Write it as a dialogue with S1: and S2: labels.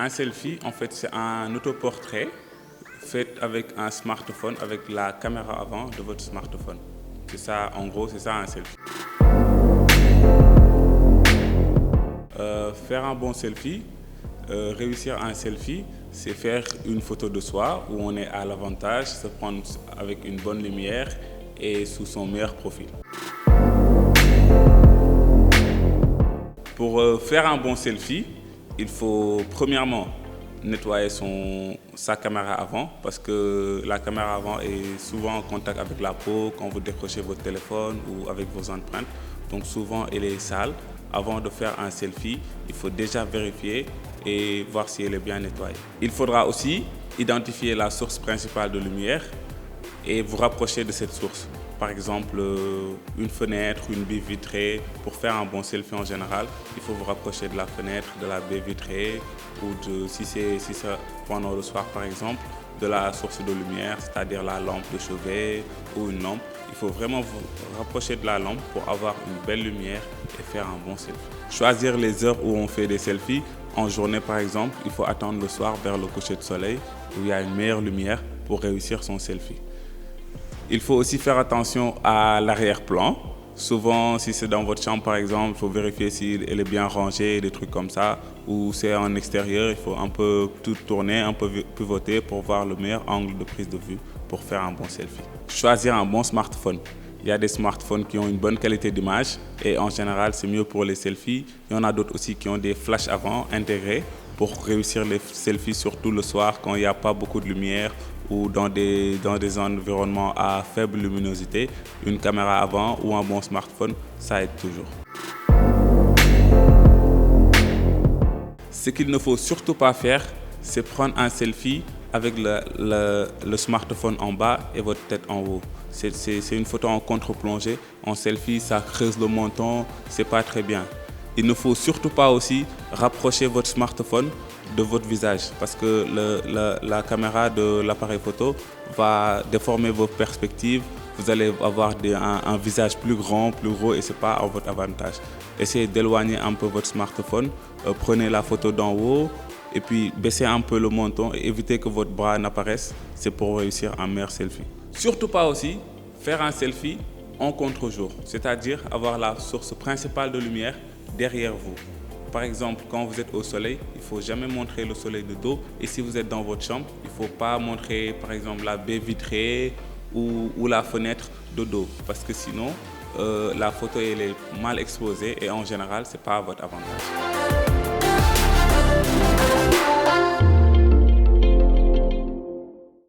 S1: Un selfie, en fait, c'est un autoportrait fait avec un smartphone, avec la caméra avant de votre smartphone. C'est ça, en gros, c'est ça un selfie. Faire un bon selfie, réussir un selfie, c'est faire une photo de soi où on est à l'avantage, se prendre avec une bonne lumière et sous son meilleur profil. Pour faire un bon selfie, il faut premièrement nettoyer sa caméra avant parce que la caméra avant est souvent en contact avec la peau quand vous décrochez votre téléphone ou avec vos empreintes. Donc souvent elle est sale. Avant de faire un selfie, il faut déjà vérifier et voir si elle est bien nettoyée. Il faudra aussi identifier la source principale de lumière et vous rapprocher de cette source. Par exemple, une fenêtre, une baie vitrée. Pour faire un bon selfie en général, il faut vous rapprocher de la fenêtre, de la baie vitrée ou si c'est pendant le soir par exemple, de la source de lumière, c'est-à-dire la lampe de chevet ou une lampe. Il faut vraiment vous rapprocher de la lampe pour avoir une belle lumière et faire un bon selfie. Choisir les heures où on fait des selfies. En journée par exemple, il faut attendre le soir vers le coucher de soleil où il y a une meilleure lumière pour réussir son selfie. Il faut aussi faire attention à l'arrière-plan. Souvent, si c'est dans votre chambre par exemple, il faut vérifier si elle est bien rangée, des trucs comme ça. Ou c'est en extérieur, il faut un peu tout tourner, un peu pivoter pour voir le meilleur angle de prise de vue pour faire un bon selfie. Choisir un bon smartphone. Il y a des smartphones qui ont une bonne qualité d'image et en général, c'est mieux pour les selfies. Il y en a d'autres aussi qui ont des flashs avant intégrés pour réussir les selfies, surtout le soir quand il n'y a pas beaucoup de lumière ou dans des environnements à faible luminosité. Une caméra avant ou un bon smartphone, ça aide toujours. Ce qu'il ne faut surtout pas faire, c'est prendre un selfie avec le smartphone en bas et votre tête en haut. C'est une photo en contre-plongée. En selfie, ça creuse le menton, c'est pas très bien. Il ne faut surtout pas aussi rapprocher votre smartphone de votre visage parce que la caméra de l'appareil photo va déformer vos perspectives. Vous allez avoir un visage plus grand, plus gros et ce n'est pas à votre avantage. Essayez d'éloigner un peu votre smartphone, prenez la photo d'en haut et puis baissez un peu le menton et évitez que votre bras n'apparaisse. C'est pour réussir un meilleur selfie. Surtout pas aussi faire un selfie en contre-jour, c'est-à-dire avoir la source principale de lumière derrière vous. Par exemple, quand vous êtes au soleil, il ne faut jamais montrer le soleil de dos. Et si vous êtes dans votre chambre, il ne faut pas montrer par exemple la baie vitrée ou la fenêtre de dos. Parce que sinon, la photo elle est mal exposée et en général, ce n'est pas à votre avantage.